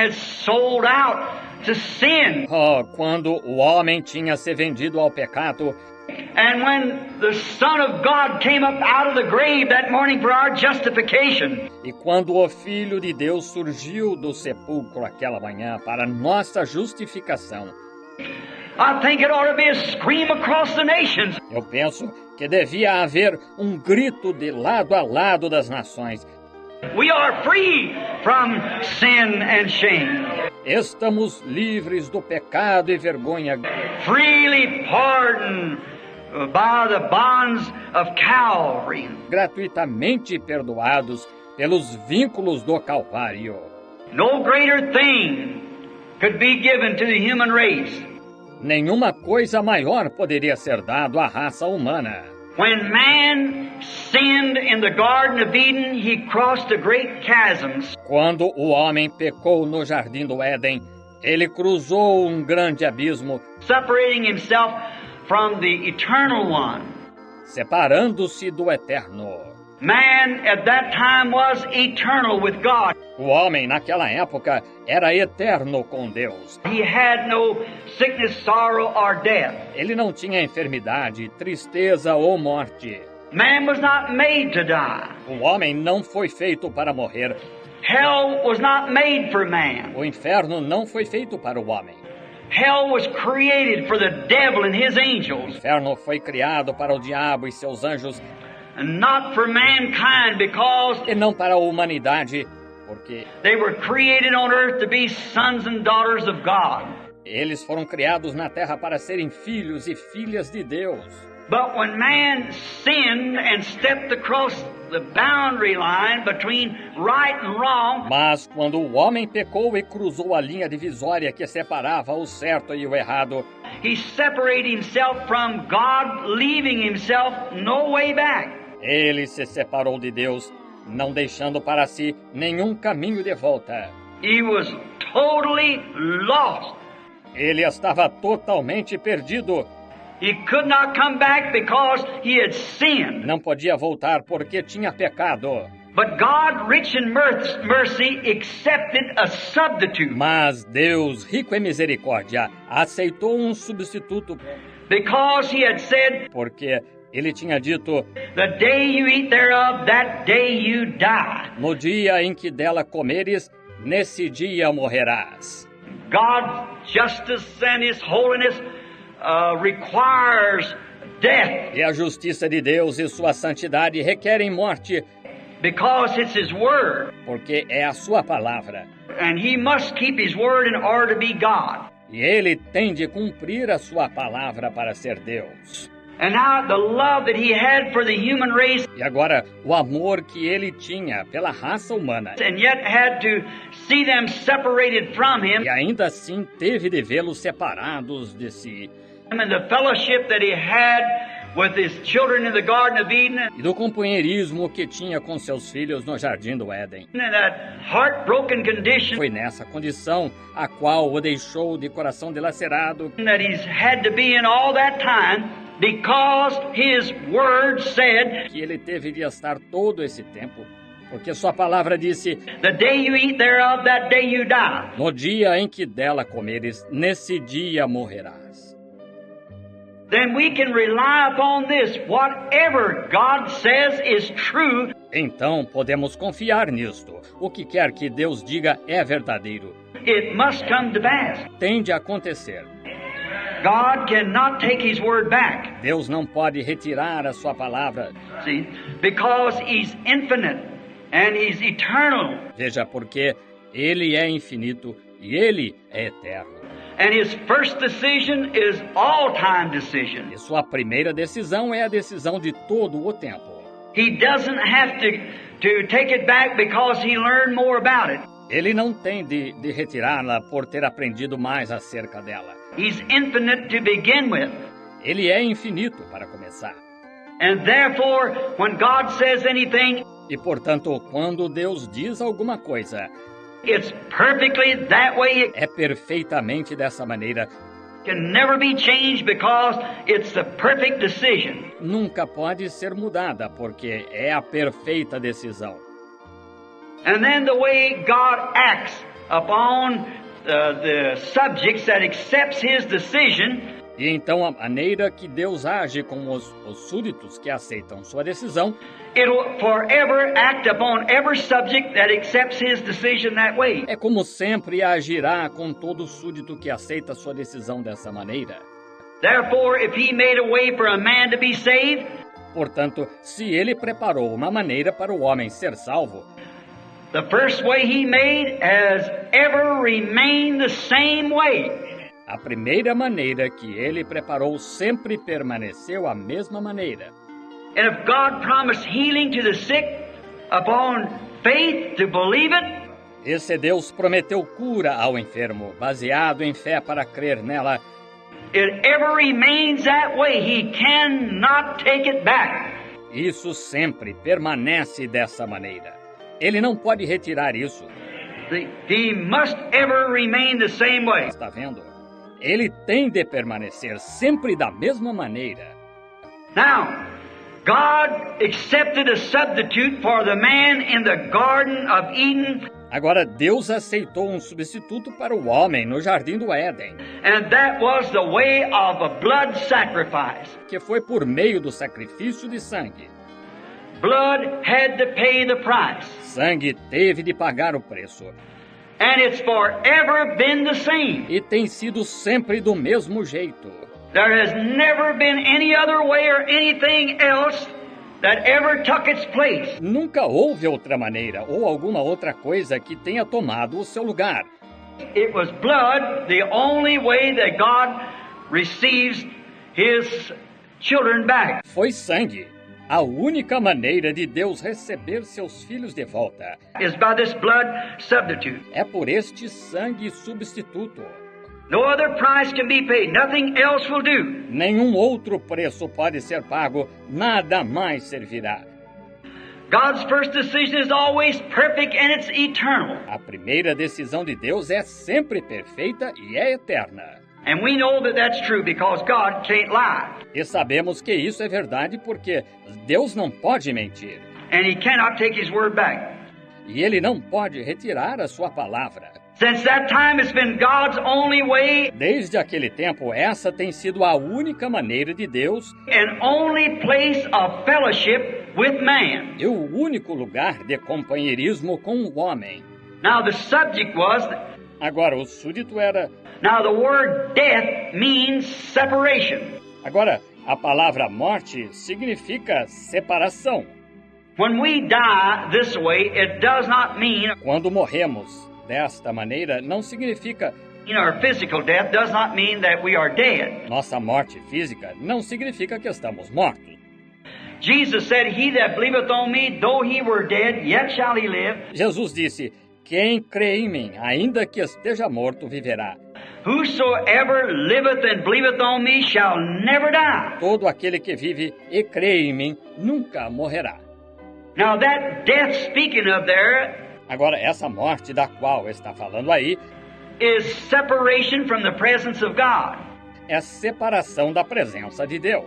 had sold out to sin. Oh, quando o homem tinha se vendido ao pecado, And when the Son of God came up out of the grave that morning for our justification, e quando o Filho de Deus surgiu do sepulcro aquela manhã para nossa justificação, I think it ought to be a scream across the nations. eu penso que devia haver um grito de lado a lado das nações. We are free from sin and shame. Estamos livres do pecado e vergonha, Freely pardoned by the bonds of Calvary. gratuitamente perdoados pelos vínculos do Calvário. No greater thing could be given to the human race. Nenhuma coisa maior poderia ser dado à raça humana. When man sinned in the Garden of Eden, he crossed a great chasm. Quando o homem pecou no Jardim do Éden, ele cruzou um grande abismo, Separating himself from the Eternal One. separando-se do Eterno. Man at that time was eternal with God. O homem, naquela época, era eterno com Deus. He had no sickness, sorrow, or death. Ele não tinha enfermidade, tristeza ou morte. Man was not made to die. O homem não foi feito para morrer. Hell was not made for man. O inferno não foi feito para o homem. Hell was created for the devil and his O angels, inferno foi criado para o diabo e seus anjos, and not for mankind, because e não para a humanidade, porque they were created on earth to be sons and daughters of God. eles foram criados na terra para serem filhos e filhas de Deus. But when man sinned and stepped across the boundary line between right and wrong, Mas quando o homem pecou e cruzou a linha divisória que separava o certo e o errado, he separated himself from God, leaving himself no way back. ele se separou de Deus, não deixando para si nenhum caminho de volta. He was totally lost. Ele estava totalmente perdido. He could not come back because he had sinned. Não podia voltar porque tinha pecado. But God, rich in mercy, accepted a substitute. Mas Deus, rico em misericórdia, aceitou um substituto, Because he had said, porque ele tinha dito: the day you eat thereof, that day you die. no dia em que dela comeres, nesse dia morrerás. God's justice and his holiness requires death E a justiça de Deus e sua santidade requerem morte, because it's his word. porque é a sua palavra. And he must keep his word in order to be God. E ele tem de cumprir a sua palavra para ser Deus. And now the love that he had for the human race, E agora, o amor que ele tinha pela raça humana, and yet had to see them separated from him, e ainda assim teve de vê-los separados de si, and the fellowship that he had with his children in the Garden of Eden, e do companheirismo que tinha com seus filhos no Jardim do Éden. and that heartbroken condition Foi nessa condição a qual o deixou de coração dilacerado, that he's had to be in all that time, because his word said, que ele teve de estar todo esse tempo, porque sua palavra disse: the day you eat thereof, that day you die. no dia em que dela comeres, nesse dia morrerás. Then we can rely upon this. Whatever God says is true. Então podemos confiar nisto. O que quer que Deus diga é verdadeiro. It must come to pass. Tem de acontecer. God cannot take his word back. Deus não pode retirar a sua palavra. See? Because he's infinite and he's eternal. Veja, porque ele é infinito e ele é eterno. And his first decision is all-time decision. E sua primeira decisão é a decisão de todo o tempo. He doesn't have to take it back because he learned more about it. Ele não tem de retirá-la por ter aprendido mais acerca dela. He's infinite to begin with. Ele é infinito para começar. And therefore, when God says anything, E, portanto, quando Deus diz alguma coisa, it's perfectly that way. It é perfeitamente dessa maneira. can never be changed because it's the perfect decision. Nunca pode ser mudada, porque é a perfeita decisão. And then the way God acts upon the subjects that accepts his decision, E então a maneira que Deus age com os súditos que aceitam sua decisão it'll forever act upon every subject that accepts his decision that way. é como sempre agirá com todo súdito que aceita sua decisão dessa maneira. Therefore, if he made a way for a man to be saved, Portanto, se ele preparou uma maneira para o homem ser salvo, the first way he made has ever remained the same way. a primeira maneira que ele preparou sempre permaneceu a mesma maneira. And if God promised healing to the sick upon faith to believe it, E se Deus prometeu cura ao enfermo, baseado em fé para crer nela, it ever remains that way. He cannot take it back. isso sempre permanece dessa maneira. Ele não pode retirar isso. He must ever remain the same way. Está vendo? Ele tem de permanecer sempre da mesma maneira. Now, God accepted a substitute for the man in the Garden of Eden, Agora, Deus aceitou um substituto para o homem no Jardim do Éden, and that was the way of a blood sacrifice. que foi por meio do sacrifício de sangue. Blood had to pay the price, Sangue teve de pagar o preço. and it's forever been the same. E tem sido sempre do mesmo jeito. There has never been any other way or anything else that ever took its place. Nunca houve outra maneira ou alguma outra coisa que tenha tomado o seu lugar. It was blood, the only way that God receives His children back. Foi sangue. A única maneira de Deus receber seus filhos de volta Is by this blood substitute. é por este sangue substituto. No other price can be paid. Nothing else will do. Nenhum outro preço pode ser pago, nada mais servirá. God's first decision is always perfect and it's eternal. A primeira decisão de Deus é sempre perfeita e é eterna. And we know that that's true because God can't lie. E sabemos que isso é verdade porque Deus não pode mentir. And He cannot take His word back. E Ele não pode retirar a sua palavra. Since that time, it's been God's only way Desde aquele tempo, essa tem sido a única maneira de Deus and only place of fellowship with man. e o único lugar de companheirismo com o homem. Now, the subject was, Agora, o súdito era... now the word death means separation. Agora, a palavra morte significa separação. When we die this way, it does not mean, Quando morremos desta maneira, não significa our physical death does not mean that we are dead. nossa morte física, não significa que estamos mortos. Jesus said, He that believeth on me, though he were dead, yet shall he live. Jesus disse, quem crê em mim, ainda que esteja morto, viverá. Whosoever liveth and believeth on me shall never die. Todo aquele que vive e crê em mim, nunca morrerá. Now that death speaking of there Agora, essa morte da qual está falando aí is separation from the presence of God. é separação da presença de Deus.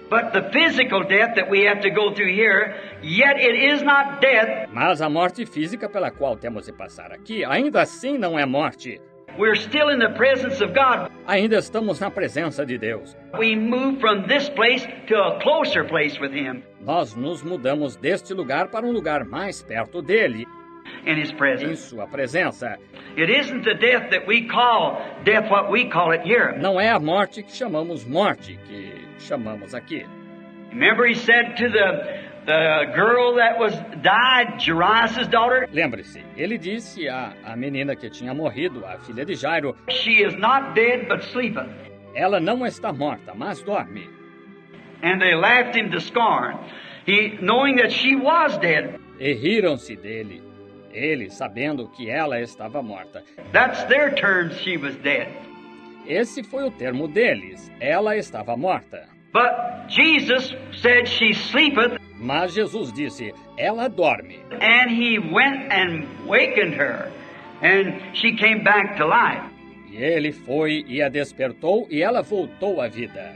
But the physical death that we have to go through here, yet it is not death. Mas a morte física pela qual temos de passar aqui, ainda assim não é morte. We're still in the presence of God. Ainda estamos na presença de Deus. We move from this place to a closer place with Him Nós nos mudamos deste lugar para um lugar mais perto dele, in His em presence. sua presença. It isn't the death that we call death, what we call it here. Não é a morte que chamamos morte, que chamamos aqui. Remember, He said to the girl that was died, Jairus' daughter, Lembre-se, ele disse à menina que tinha morrido, a filha de Jairo, she is not dead but sleepeth. ela não está morta, mas dorme. And they laughed him to scorn, knowing that she was dead. E riram-se dele, ele sabendo que ela estava morta. That's their terms, she was dead. Esse foi o termo deles, ela estava morta. But Jesus said she sleepeth, Mas Jesus disse, ela dorme. and He went and wakened her, and she came back to life. E ele foi e a despertou e ela voltou à vida.